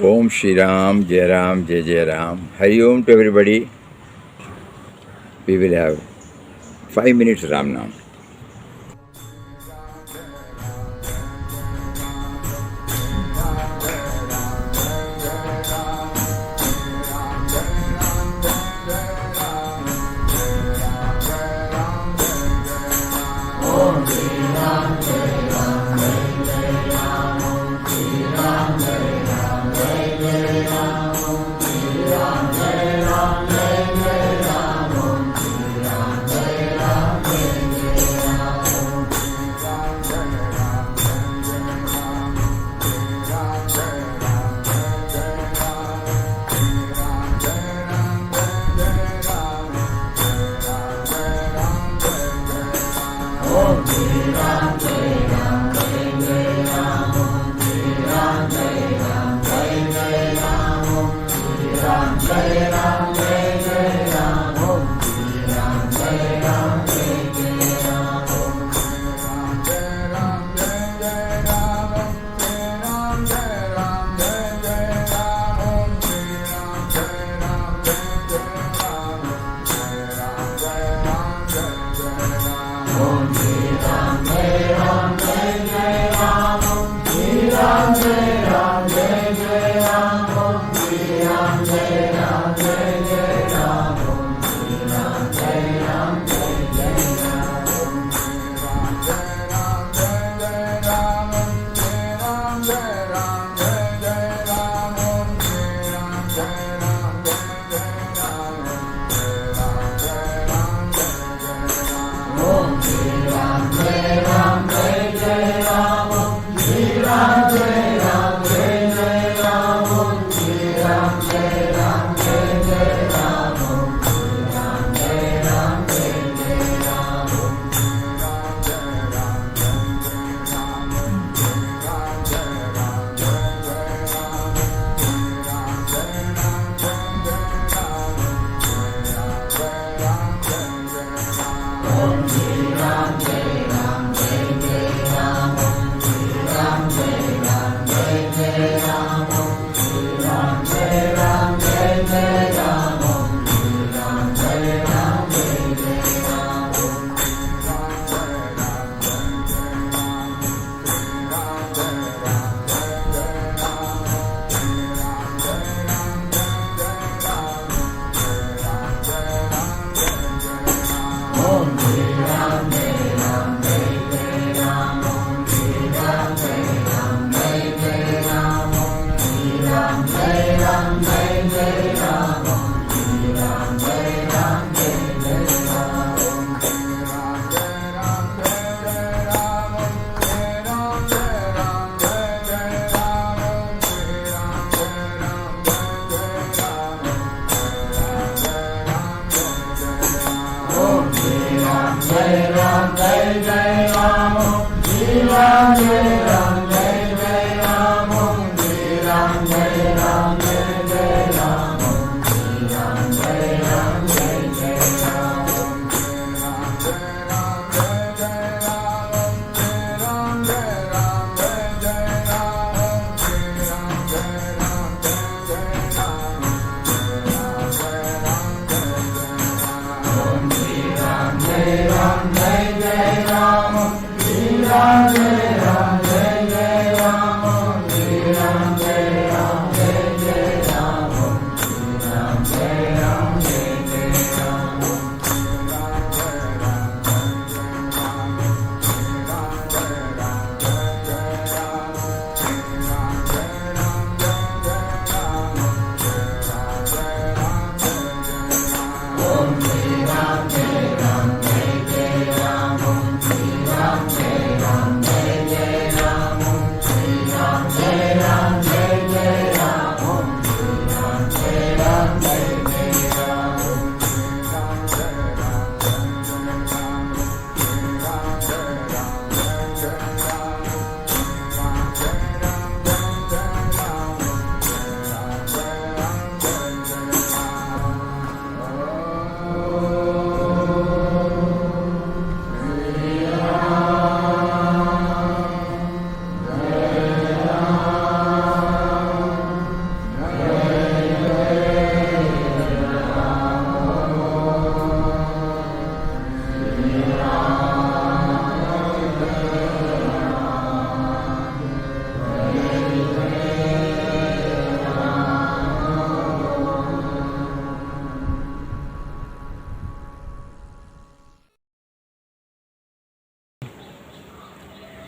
Om Shri Ram, Jai Ram, Jai Jai Ram. Hari Om to everybody. We will have 5 minutes Ram Nam.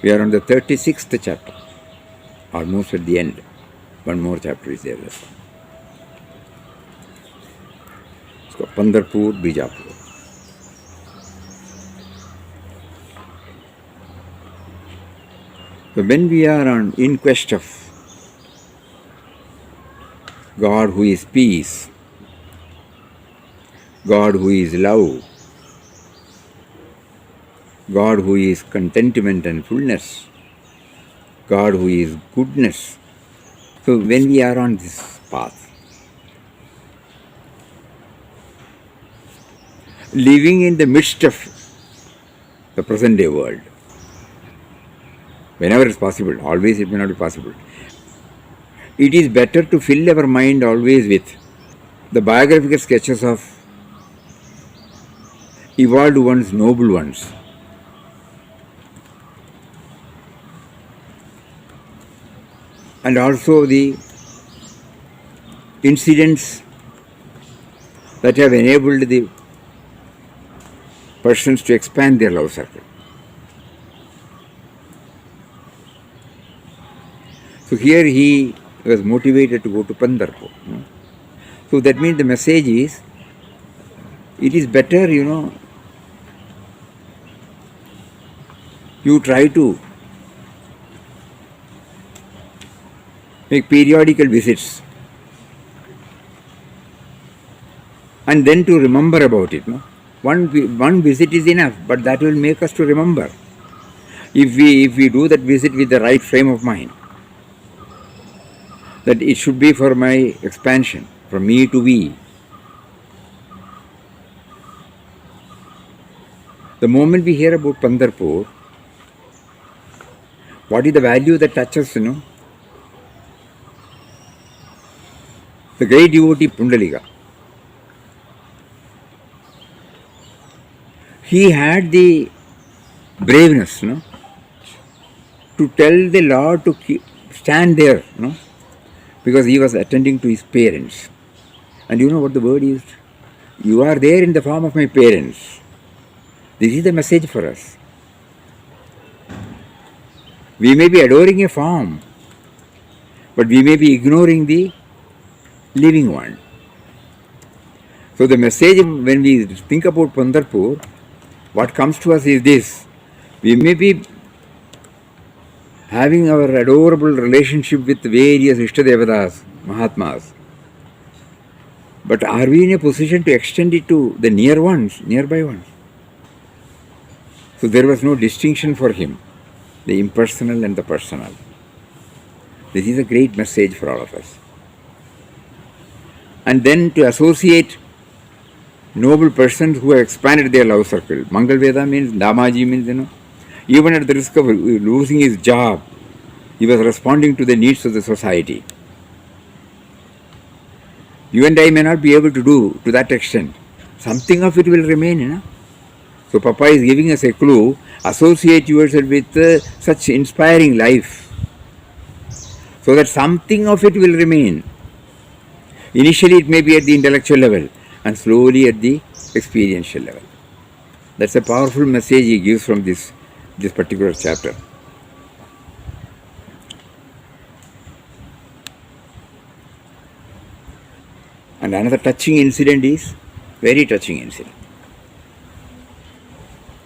We are on the 36th chapter, almost at the end. One more chapter is there. It's called Pandharpur, Bijapur. So when we are in quest of God who is peace, God who is love, God who is contentment and fullness, God who is goodness. So when we are on this path, living in the midst of the present day world, whenever it's possible, always it may not be possible, it is better to fill our mind always with the biographical sketches of evolved ones, noble ones. And also the incidents that have enabled the persons to expand their love circle. So here he was motivated to go to Pandharpur. So that means the message is, it is better, you try to make periodical visits and then to remember about it. One visit is enough, but that will make us to remember. If we do that visit with the right frame of mind, that it should be for my expansion, from me to we. The moment we hear about Pandharpur, what is the value that touches, The great devotee Pundalika, he had the braveness, to tell the Lord to stand there, because he was attending to his parents. And you know what the word is? You are there in the form of my parents. This is the message for us. We may be adoring a form, but we may be ignoring the living one. So the message, when we think about Pandharpur, what comes to us is this: we may be having our adorable relationship with various Ishtadevatas, Mahatmas, but are we in a position to extend it to the nearby ones? So there was no distinction for him, the impersonal and the personal. This is a great message for all of us. And then to associate noble persons who have expanded their love circle. Mangal Veda means, Damaji means, even at the risk of losing his job, he was responding to the needs of the society. You and I may not be able to do to that extent. Something of it will remain, So Papa is giving us a clue. Associate yourself with such inspiring life, so that something of it will remain. Initially it may be at the intellectual level, and slowly at the experiential level. That's a powerful message he gives from this particular chapter. And another touching incident is, very touching incident,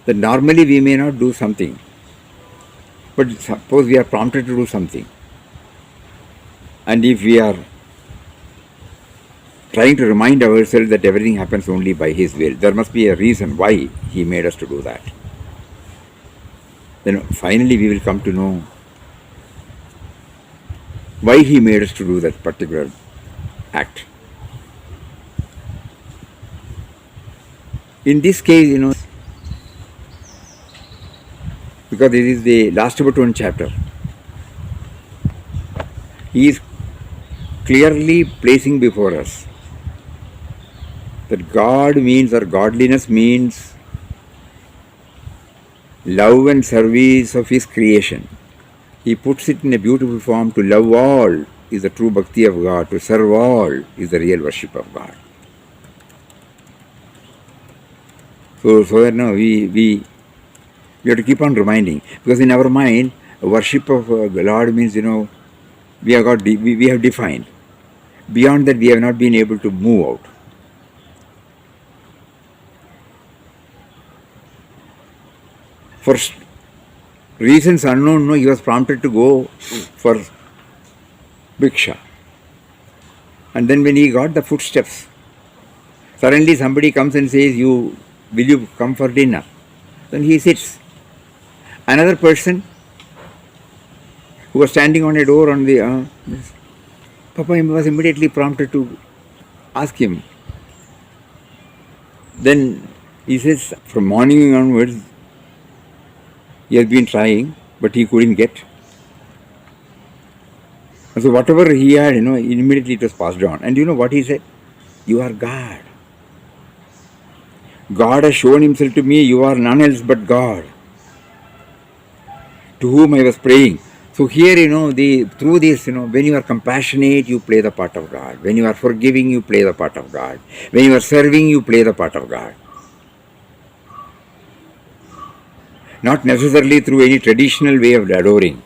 that normally we may not do something, but suppose we are prompted to do something, and if we are trying to remind ourselves that everything happens only by His will, there must be a reason why He made us to do that. Then finally we will come to know why He made us to do that particular act. In this case, because this is the last but one chapter, He is clearly placing before us that God means, or godliness means, love and service of His creation. He puts it in a beautiful form: to love all is the true bhakti of God, to serve all is the real worship of God. So that now we We have to keep on reminding, because in our mind, worship of Lord means, we have defined. Beyond that, we have not been able to move out. For reasons unknown, he was prompted to go for Bhiksha. And then when he got the footsteps, suddenly somebody comes and says, will you come for dinner? Then he sits. Another person who was standing on a door on the Papa was immediately prompted to ask him. Then he says, from morning onwards, he has been trying, but he couldn't get. And so whatever he had, immediately it was passed on. And you know what he said? You are God. God has shown himself to me, you are none else but God, to whom I was praying. So here, through this, when you are compassionate, you play the part of God. When you are forgiving, you play the part of God. When you are serving, you play the part of God. Not necessarily through any traditional way of adoring.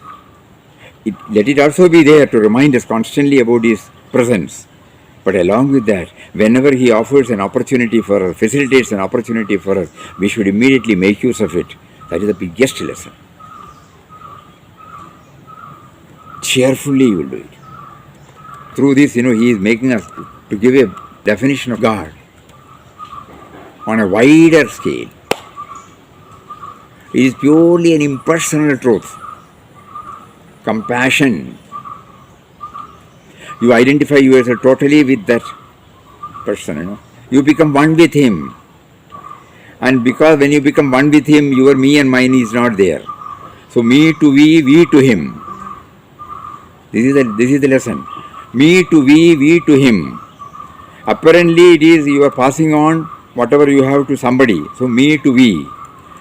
Let it also be there to remind us constantly about His presence. But along with that, whenever He offers an opportunity for us, facilitates an opportunity for us, we should immediately make use of it. That is the biggest lesson. Cheerfully you will do it. Through this, He is making us to give a definition of God on a wider scale. It is purely an impersonal truth. Compassion. You identify yourself totally with that person, You become one with him. And because when you become one with him, your me and mine is not there. So me to we to him. This is the lesson. Me to we to him. Apparently it is you are passing on whatever you have to somebody. So me to we.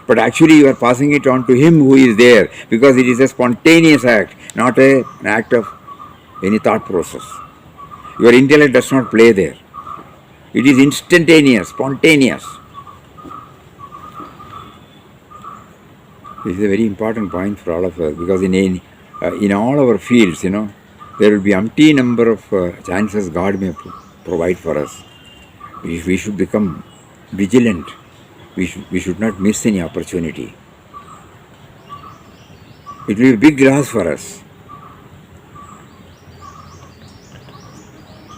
But actually you are passing it on to him who is there, because it is a spontaneous act, not an act of any thought process. Your intellect does not play there. It is instantaneous, spontaneous. This is a very important point for all of us, because in all our fields, there will be umpteen number of chances God may provide for us. We should become vigilant. We should not miss any opportunity. It will be a big loss for us.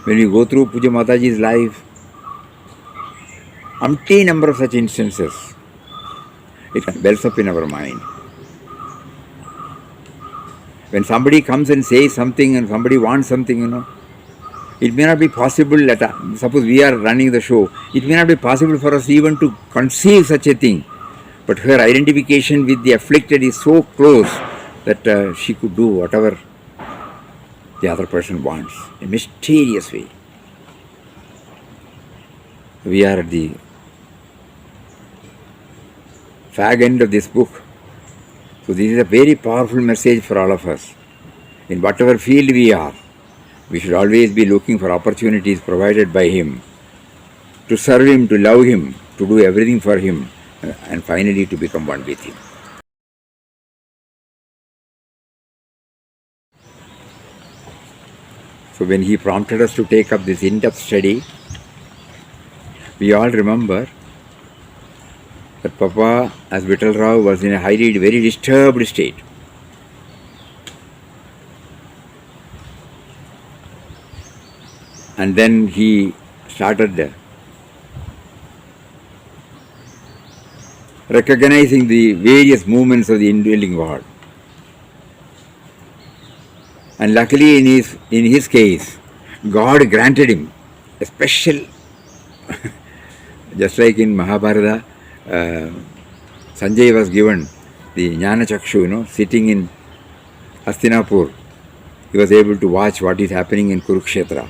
When we go through Pujya Mataji's life, umpteen number of such instances, it wells up in our mind. When somebody comes and says something and somebody wants something, it may not be possible suppose we are running the show, it may not be possible for us even to conceive such a thing. But her identification with the afflicted is so close that she could do whatever the other person wants, in a mysterious way. We are at the fag end of this book. So this is a very powerful message for all of us. In whatever field we are, we should always be looking for opportunities provided by Him, to serve Him, to love Him, to do everything for Him, and finally to become one with Him. So when He prompted us to take up this in-depth study, we all remember that Papa, as Vittal Rao, was in a very disturbed state. And then he started recognizing the various movements of the indwelling God. And luckily in his case, God granted him a special, just like in Mahabharata, Sanjay was given the Jnana Chakshu, sitting in Hastinapur. He was able to watch what is happening in Kurukshetra.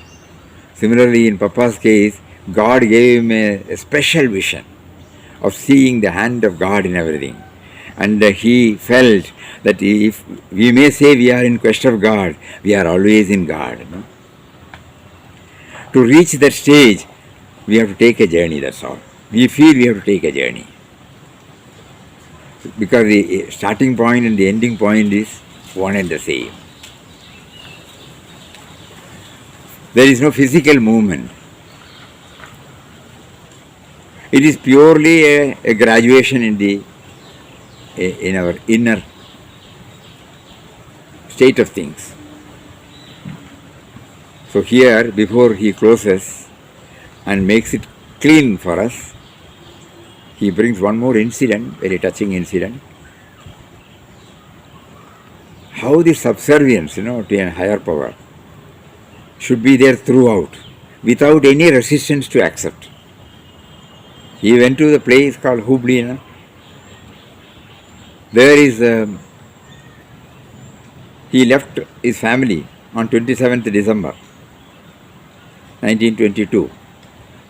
Similarly, in Papa's case, God gave him a special vision of seeing the hand of God in everything. And he felt that if we may say we are in quest of God, we are always in God. To reach that stage, we have to take a journey, that's all. We feel we have to take a journey. because the starting point and the ending point is one and the same. There is no physical movement. It is purely a graduation in our inner state of things. So here, before he closes and makes it clean for us, he brings one more incident, very touching incident. How the subservience, to a higher power should be there throughout, without any resistance to accept. He went to the place called Hubli. There is, he left his family on 27th December 1922.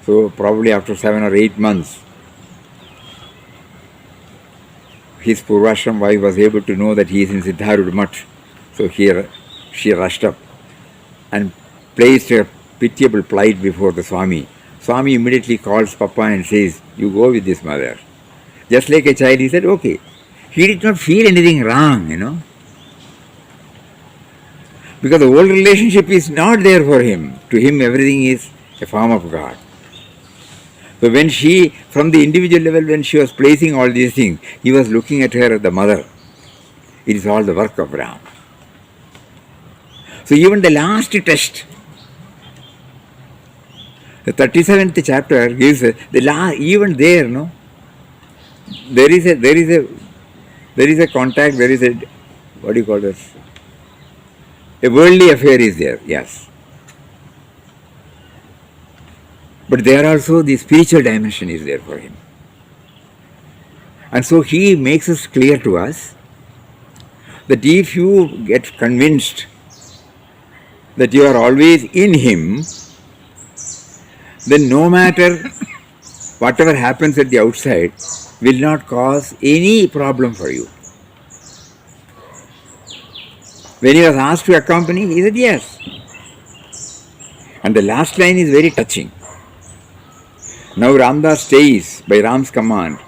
So probably after 7 or 8 months, his Purvashram wife was able to know that he is in Siddharudha Mutt. So here she rushed up and placed her pitiable plight before the Swami. Swami immediately calls Papa and says, "You go with this mother." Just like a child, he said, okay. He did not feel anything wrong, because the old relationship is not there for him. To him, everything is a form of God. So when she, from the individual level, when she was placing all these things, he was looking at her as the mother. It is all the work of Ram. So even the last test, the 37th chapter gives even there, there is a contact, there is a, what do you call this? A worldly affair is there, yes. But there also the spiritual dimension is there for him. And so he makes it clear to us that if you get convinced that you are always in him, then no matter whatever happens at the outside will not cause any problem for you. When he was asked to accompany, he said yes. And the last line is very touching. Now Ramdas stays by Ram's command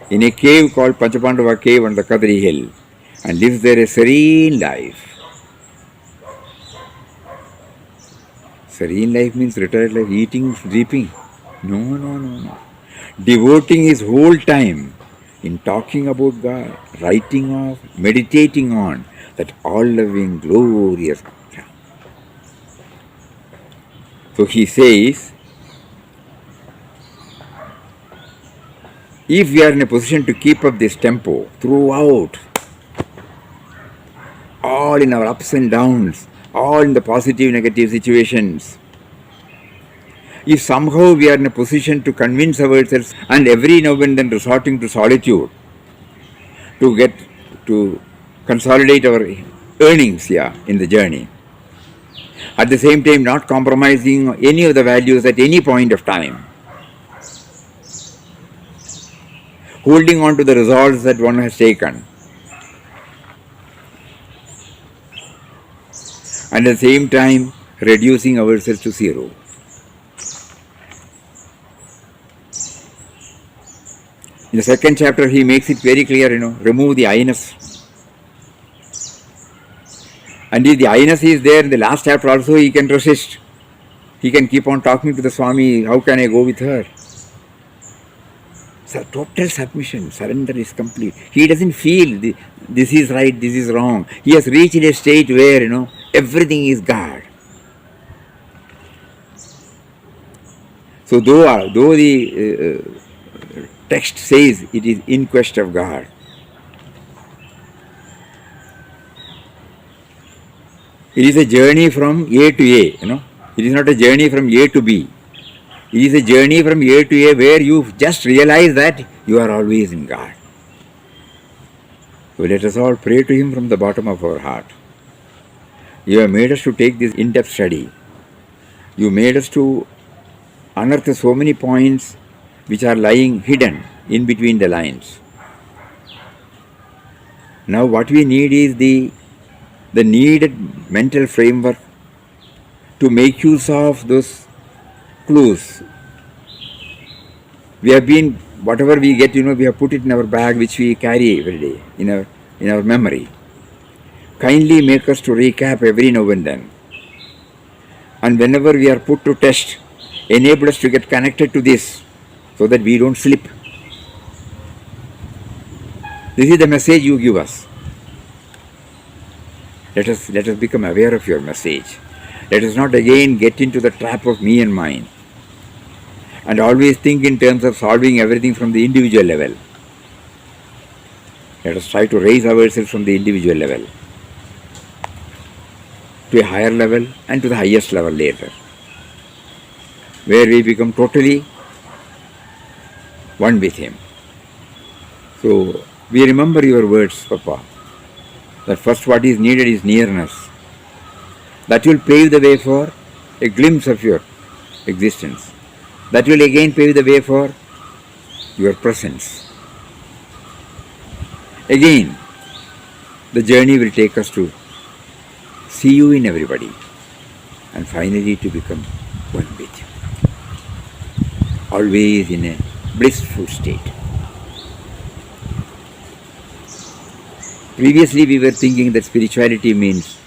in a cave called Panchapandava Cave on the Kadri Hill and lives there a serene life. Serene life means retired life, eating, sleeping. No. Devoting his whole time in talking about God, writing of, meditating on that all-loving, glorious God. So he says, if we are in a position to keep up this tempo throughout, all in our ups and downs, all in the positive, negative situations, if somehow we are in a position to convince ourselves and every now and then resorting to solitude to consolidate our earnings in the journey, at the same time not compromising any of the values at any point of time, holding on to the resolves that one has taken, and at the same time reducing ourselves to zero. In the second chapter, he makes it very clear, remove the I-ness. And if the I-ness is there in the last chapter also, he can resist. He can keep on talking to the Swami, how can I go with her? So total submission, surrender is complete. He doesn't feel this is right, this is wrong. He has reached a state where, everything is God. So though the text says it is in quest of God, it is a journey from A to A, It is not a journey from A to B. It is a journey from A to A where you just realize that you are always in God. So let us all pray to Him from the bottom of our heart. You have made us to take this in-depth study. You made us to unearth so many points which are lying hidden in between the lines. Now what we need is the needed mental framework to make use of those clues. We have been whatever we get, we have put it in our bag, which we carry every day in our memory. Kindly make us to recap every now and then. And whenever we are put to test, enable us to get connected to this so that we don't slip. This is the message you give us. Let us become aware of your message. Let us not again get into the trap of me and mine and always think in terms of solving everything from the individual level. Let us try to raise ourselves from the individual level to a higher level and to the highest level later, where we become totally one with Him. So, we remember your words, Papa, that first what is needed is nearness. That will pave the way for a glimpse of your existence. That will again pave the way for your presence. Again, the journey will take us to see you in everybody and finally to become one with you. Always in a blissful state. Previously we were thinking that spirituality means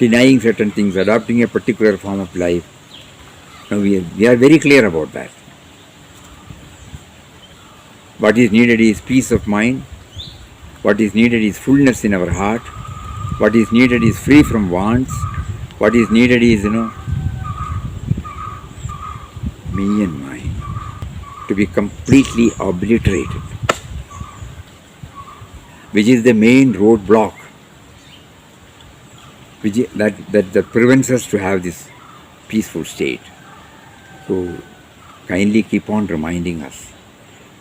denying certain things, adopting a particular form of life. Now we are very clear about that. What is needed is peace of mind. What is needed is fullness in our heart. What is needed is free from wants. What is needed is, me and mine, to be completely obliterated, which is the main roadblock that prevents us to have this peaceful state. So kindly keep on reminding us.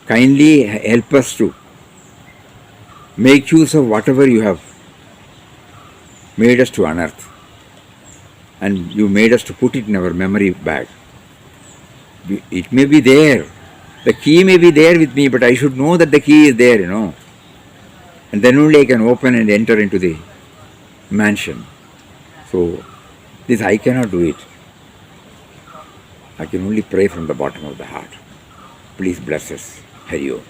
Kindly help us to make use of whatever you have made us to unearth, and you made us to put it in our memory bag. It may be there. The key may be there with me, but I should know that the key is there, and then only I can open and enter into the mansion. So this I cannot do it. I can only pray from the bottom of the heart. Please bless us. Hari Om.